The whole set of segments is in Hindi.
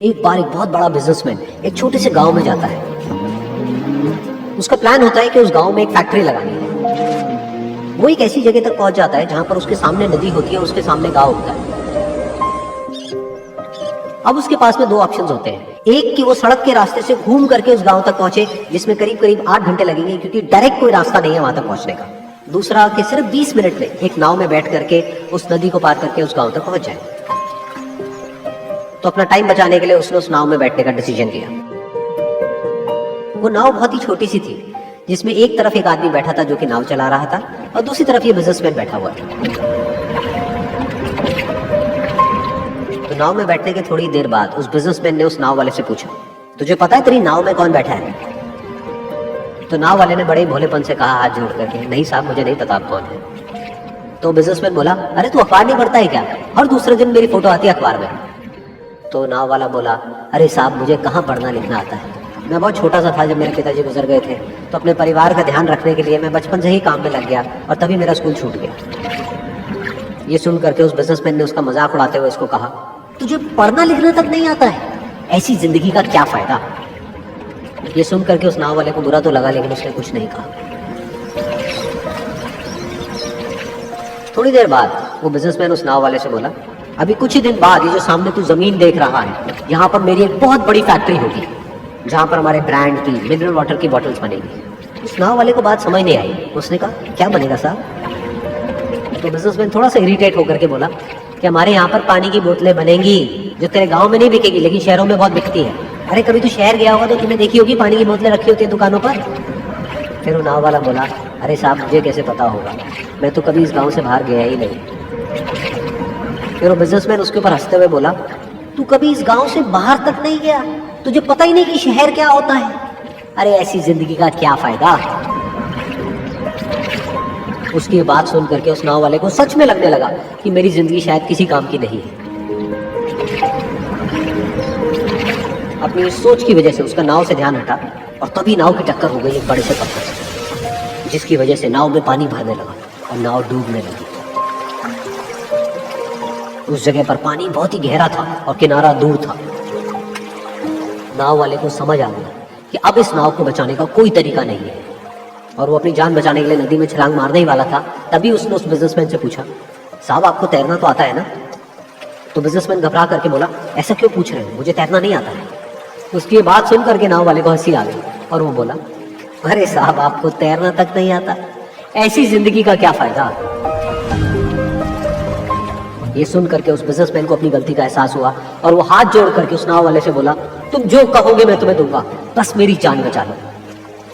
एक बार एक बहुत बड़ा बिजनेसमैन एक छोटे से गांव में जाता है। उसका प्लान होता है कि उस गांव में एक फैक्ट्री लगानी है। वो एक ऐसी जगह तक पहुंच जाता है जहां पर उसके सामने नदी होती है, उसके सामने गांव होता है। अब उसके पास में दो ऑप्शंस होते हैं। एक कि वो सड़क के रास्ते से घूम करके उस गांव तक पहुंचे, जिसमें करीब करीब 8 घंटे लगेंगे, क्योंकि डायरेक्ट कोई रास्ता नहीं है वहां तक पहुंचने का। दूसरा कि सिर्फ 20 मिनट में एक नाव में बैठ करके उस नदी को पार करके उस गांव तक पहुंच जाए। तो अपना टाइम बचाने के लिए उसने उस नाव में बैठने का डिसीजन लिया। वो नाव बहुत ही छोटी सी थी, जिसमें एक तरफ एक आदमी बैठा था जो कि नाव चला रहा था, और दूसरी तरफ ये बिजनेसमैन बैठा हुआ था। तो नाव में बैठने के थोड़ी देर बाद उस बिजनेसमैन ने उस नाव वाले से पूछा, तुझे पता है तेरी नाव में कौन बैठा है? तो नाव वाले ने बड़े भोलेपन से कहा हाथ जोड़ करके, नहीं साहब मुझे नहीं पता आप कौन है। तो बिजनेसमैन बोला, अरे तू अखबार नहीं पढ़ता है क्या? हर दूसरे दिन मेरी फोटो आती है अखबार में। तो नाव वाला बोला, अरे साहब मुझे कहाँ पढ़ना लिखना आता है, मैं बहुत छोटा सा था जब मेरे पिताजी गुजर गए थे, तो अपने परिवार का ध्यान रखने के लिए मैं बचपन से ही काम में लग गया और तभी मेरा स्कूल छूट गया। ये सुन करके उस बिजनेसमैन ने उसका मजाक उड़ाते हुए उसको कहा, तुझे पढ़ना लिखना तक नहीं आता है, ऐसी जिंदगी का क्या फायदा? ये सुन करके उस नाव वाले को बुरा तो लगा, लेकिन उसने कुछ नहीं कहा। थोड़ी देर बाद वो बिजनेसमैन उस नाव वाले से बोला, अभी कुछ ही दिन बाद ये जो सामने तू जमीन देख रहा है, यहाँ पर मेरी एक बहुत बड़ी फैक्ट्री होगी, जहाँ पर हमारे ब्रांड की मिनरल वाटर की बॉटल्स बनेगी। उस नाव वाले को बात समझ नहीं आई। उसने कहा, क्या बनेगा साहब? तो बिजनेसमैन थोड़ा सा इरिटेट होकर के बोला कि हमारे यहाँ पर पानी की बोतलें बनेंगी, जो तेरे गाँव में नहीं बिकेगी लेकिन शहरों में बहुत बिकती है। अरे कभी तू शहर गया होगा तो तुमने देखी होगी पानी की बोतलें रखी होती है दुकानों पर। फिर वो नाव वाला बोला, अरे साहब मुझे कैसे पता होगा, मैं तो कभी इस गाँव से बाहर गया ही नहीं। फिर वो बिजनेसमैन उसके ऊपर हंसते हुए बोला, तू कभी इस गांव से बाहर तक नहीं गया, तुझे पता ही नहीं कि शहर क्या होता है? अरे ऐसी जिंदगी का क्या फायदा? उसकी बात सुन करके उस नाव वाले को सच में लगने लगा कि मेरी जिंदगी शायद किसी काम की नहीं है। अपनी इस सोच की वजह से उसका नाव से ध्यान हटा और तभी नाव की टक्कर हो गई एक बड़े से पत्थर से, जिसकी वजह से नाव में पानी भरने लगा और नाव डूबने लगी। उस जगह पर पानी बहुत ही गहरा था और किनारा दूर था। नाव वाले को समझ आ गया कि अब इस नाव को बचाने का कोई तरीका नहीं है, और वो अपनी जान बचाने के लिए नदी में छलांग मारने ही वाला था। तभी उसने उस बिजनेसमैन से पूछा, साहब आपको तैरना तो आता है ना? तो बिजनेसमैन घबरा करके बोला, ऐसा क्यों पूछ रहे हो, मुझे तैरना नहीं आता है। उसकी ये बात सुन करके नाव वाले को हंसी आ गई और वो बोला, अरे साहब आपको तैरना तक नहीं आता, ऐसी जिंदगी का क्या फायदा? ये सुन करके उस बिजनेसमैन को अपनी गलती का एहसास हुआ और वो हाथ जोड़ करके उस नाव वाले से बोला, तुम जो कहोगे मैं तुम्हें दूंगा, बस मेरी जान बचा लो।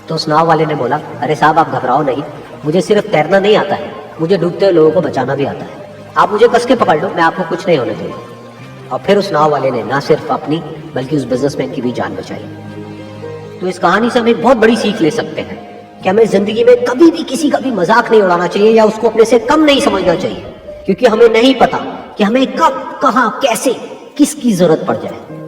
तो उस नाव वाले ने बोला, अरे साहब आप घबराओ नहीं, मुझे सिर्फ तैरना नहीं आता है, मुझे डूबते हुए लोगों को बचाना भी आता है। आप मुझे कस के पकड़ लो, मैं आपको कुछ नहीं होने दूंगा। और फिर उस नाव वाले ने ना सिर्फ अपनी बल्कि उस बिजनेसमैन की भी जान बचाई। तो इस कहानी से हम एक बहुत बड़ी सीख ले सकते हैं कि हमें जिंदगी में कभी भी किसी का भी मजाक नहीं उड़ाना चाहिए या उसको अपने से कम नहीं समझना चाहिए, क्योंकि हमें नहीं पता कि हमें कब, कहां, कैसे, किसकी जरूरत पड़ जाए।